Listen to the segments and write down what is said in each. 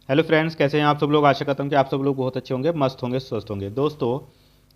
Hello friends, कैसे हैं आप सब लोग। आशा करता हूं कि आप सब लोग बहुत अच्छे होंगे, मस्त होंगे, स्वस्थ होंगे। दोस्तों,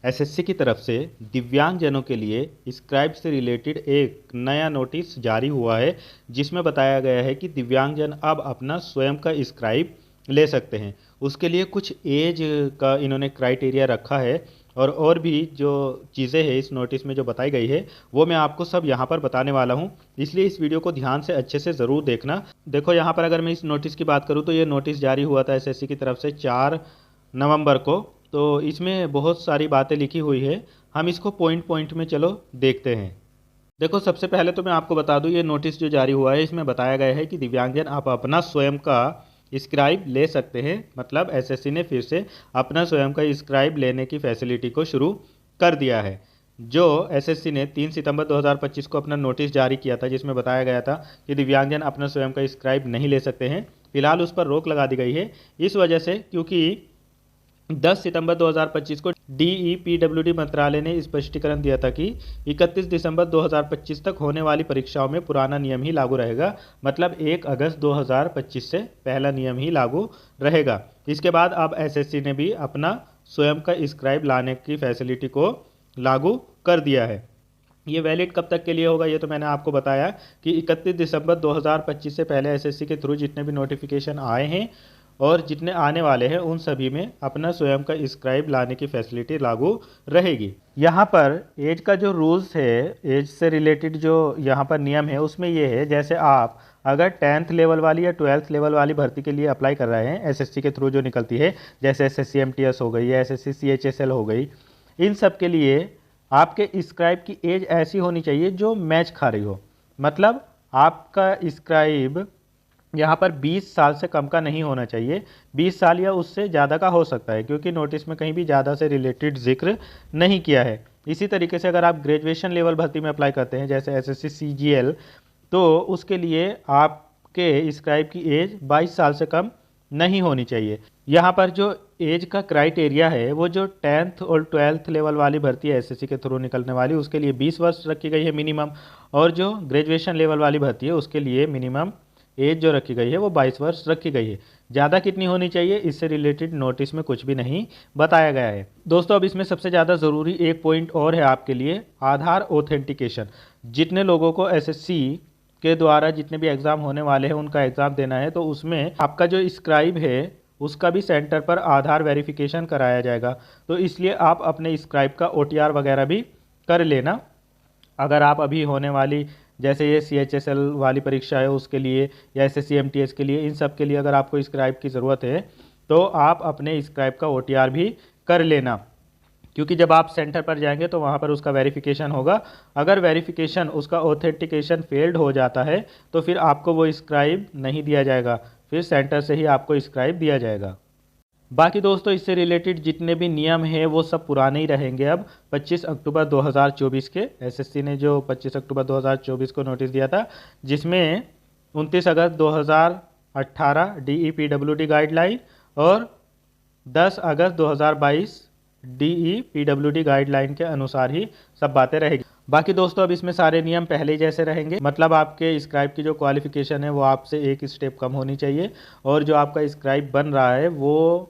एसएससी की तरफ से दिव्यांगजनों के लिए स्क्राइब से रिलेटेड एक नया नोटिस जारी हुआ है, जिसमें बताया गया है कि दिव्यांगजन अब अपना स्वयं का स्क्राइब ले सकते हैं। उसके लिए कुछ एज का इन्होंने क्राइटेरिया रखा है, और भी जो चीज़ें हैं इस नोटिस में जो बताई गई है वो मैं आपको सब यहाँ पर बताने वाला हूँ। इसलिए इस वीडियो को ध्यान से अच्छे से ज़रूर देखना। देखो, यहाँ पर अगर मैं इस नोटिस की बात करूँ तो ये नोटिस जारी हुआ था एसएससी की तरफ से 4 नवंबर को। तो इसमें बहुत सारी बातें लिखी हुई है, हम इसको पॉइंट पॉइंट में चलो देखते हैं। देखो, सबसे पहले तो मैं आपको बता दूं, ये नोटिस जो जारी हुआ है इसमें बताया गया है कि दिव्यांगजन आप अपना स्वयं का स्क्राइब ले सकते हैं। मतलब एसएससी ने फिर से अपना स्वयं का स्क्राइब लेने की फैसिलिटी को शुरू कर दिया है। जो एसएससी ने 3 सितंबर 2025 को अपना नोटिस जारी किया था, जिसमें बताया गया था कि दिव्यांगजन अपना स्वयं का स्क्राइब नहीं ले सकते हैं, फिलहाल उस पर रोक लगा दी गई है। इस वजह से, क्योंकि 10 सितंबर 2025 को डीईपीडब्ल्यूडी मंत्रालय ने स्पष्टीकरण दिया था कि 31 दिसंबर 2025 तक होने वाली परीक्षाओं में पुराना नियम ही लागू रहेगा। मतलब 1 अगस्त 2025 से पहला नियम ही लागू रहेगा। इसके बाद अब एसएससी ने भी अपना स्वयं का स्क्राइब लाने की फैसिलिटी को लागू कर दिया है। ये वैलिड कब तक के लिए होगा, ये तो मैंने आपको बताया कि 31 दिसंबर 2025 से पहले एसएससी के थ्रू जितने भी नोटिफिकेशन आए हैं और जितने आने वाले हैं उन सभी में अपना स्वयं का स्क्राइब लाने की फैसिलिटी लागू रहेगी। यहाँ पर एज का जो रूल्स है, एज से रिलेटेड जो यहाँ पर नियम है उसमें ये है, जैसे आप अगर 10th लेवल वाली या 12th लेवल वाली भर्ती के लिए अप्लाई कर रहे हैं एसएससी के थ्रू जो निकलती है, जैसे एसएससी एमटीएस हो गई या एसएससी सीएचएसएल हो गई, इन सब के लिए आपके स्क्राइब की एज ऐसी होनी चाहिए जो मैच खा रही हो। मतलब आपका स्क्राइब यहाँ पर 20 साल से कम का नहीं होना चाहिए, 20 साल या उससे ज़्यादा का हो सकता है, क्योंकि नोटिस में कहीं भी ज़्यादा से रिलेटेड जिक्र नहीं किया है। इसी तरीके से अगर आप ग्रेजुएशन लेवल भर्ती में अप्लाई करते हैं जैसे एसएससी सीजीएल, तो उसके लिए आपके स्क्राइब की एज 22 साल से कम नहीं होनी चाहिए। यहाँ पर जो एज का क्राइटेरिया है वो जो 10th और 12th लेवल वाली भर्ती है एसएससी के थ्रू निकलने वाली, उसके लिए 20 वर्ष रखी गई है मिनिमम, और जो ग्रेजुएशन लेवल वाली भर्ती है उसके लिए मिनिमम एज जो रखी गई है वो 22 वर्ष रखी गई है। ज़्यादा कितनी होनी चाहिए इससे रिलेटेड नोटिस में कुछ भी नहीं बताया गया है। दोस्तों, अब इसमें सबसे ज़्यादा ज़रूरी एक पॉइंट और है आपके लिए, आधार ऑथेंटिकेशन। जितने लोगों को एसएससी के द्वारा जितने भी एग्ज़ाम होने वाले हैं उनका एग्ज़ाम देना है, तो उसमें आपका जो स्क्राइब है उसका भी सेंटर पर आधार वेरिफिकेशन कराया जाएगा। तो इसलिए आप अपने स्क्राइब का ओटीआर वगैरह भी कर लेना। अगर आप अभी होने वाली, जैसे ये सीएचएसएल वाली परीक्षा है उसके लिए, या एसएससी एमटीएस के लिए, इन सब के लिए अगर आपको स्क्राइब की ज़रूरत है तो आप अपने स्क्राइब का ओटीआर भी कर लेना, क्योंकि जब आप सेंटर पर जाएंगे तो वहाँ पर उसका वेरिफिकेशन होगा। अगर वेरिफिकेशन उसका ऑथेंटिकेशन फेल्ड हो जाता है तो फिर आपको वो स्क्राइब नहीं दिया जाएगा, फिर सेंटर से ही आपको स्क्राइब दिया जाएगा। बाकी दोस्तों, इससे रिलेटेड जितने भी नियम हैं वो सब पुराने ही रहेंगे। अब 25 अक्टूबर 2024 के एसएससी ने जो 25 अक्टूबर 2024 को नोटिस दिया था, जिसमें 29 अगस्त 2018 डीईपीडब्ल्यूडी गाइडलाइन और 10 अगस्त 2022 डीईपीडब्ल्यूडी गाइडलाइन के अनुसार ही सब बातें रहेगी। बाकी दोस्तों, अब इसमें सारे नियम पहले ही जैसे रहेंगे। मतलब आपके स्क्राइब की जो क्वालिफिकेशन है वो आपसे एक स्टेप कम होनी चाहिए, और जो आपका स्क्राइब बन रहा है वो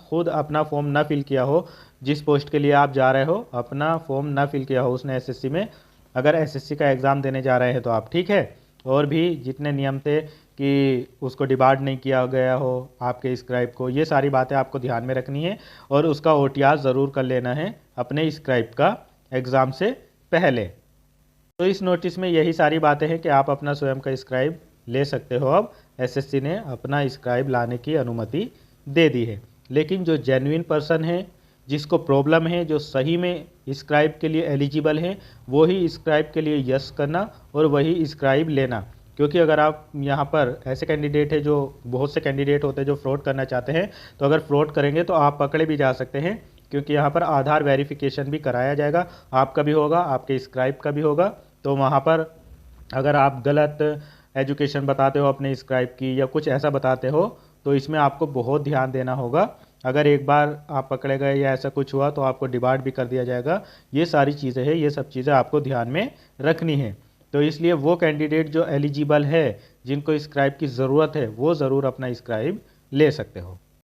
खुद अपना फॉर्म ना फिल किया हो, जिस पोस्ट के लिए आप जा रहे हो अपना फॉर्म ना फिल किया हो उसने एसएससी में। अगर एसएससी का एग्ज़ाम देने जा रहे हैं तो आप ठीक है, और भी जितने नियम थे कि उसको डिबार्ड नहीं किया गया हो आपके स्क्राइब को, ये सारी बातें आपको ध्यान में रखनी है, और उसका ओटीआर ज़रूर कर लेना है अपने स्क्राइब का एग्ज़ाम से पहले। तो इस नोटिस में यही सारी बातें हैं कि आप अपना स्वयं का स्क्राइब ले सकते हो। अब एसएससी ने अपना स्क्राइब लाने की अनुमति दे दी है। लेकिन जो जेन्युइन पर्सन है, जिसको प्रॉब्लम है, जो सही में स्क्राइब के लिए एलिजिबल है, वो ही स्क्राइब के लिए यस करना और वही स्क्राइब लेना। क्योंकि अगर आप यहाँ पर ऐसे कैंडिडेट है, जो बहुत से कैंडिडेट होते हैं जो फ्रॉड करना चाहते हैं, तो अगर फ्रॉड करेंगे तो आप पकड़े भी जा सकते हैं, क्योंकि यहाँ पर आधार वेरिफिकेशन भी कराया जाएगा। आपका भी होगा, आपके स्क्राइब का भी होगा। तो वहाँ पर अगर आप गलत एजुकेशन बताते हो अपने स्क्राइब की या कुछ ऐसा बताते हो, तो इसमें आपको बहुत ध्यान देना होगा। अगर एक बार आप पकड़े गए या ऐसा कुछ हुआ तो आपको डिबार्ड भी कर दिया जाएगा। ये सारी चीज़ें हैं, ये सब चीज़ें आपको ध्यान में रखनी है। तो इसलिए वो कैंडिडेट जो एलिजिबल है, जिनको स्क्राइब की ज़रूरत है, वो ज़रूर अपना स्क्राइब ले सकते हो।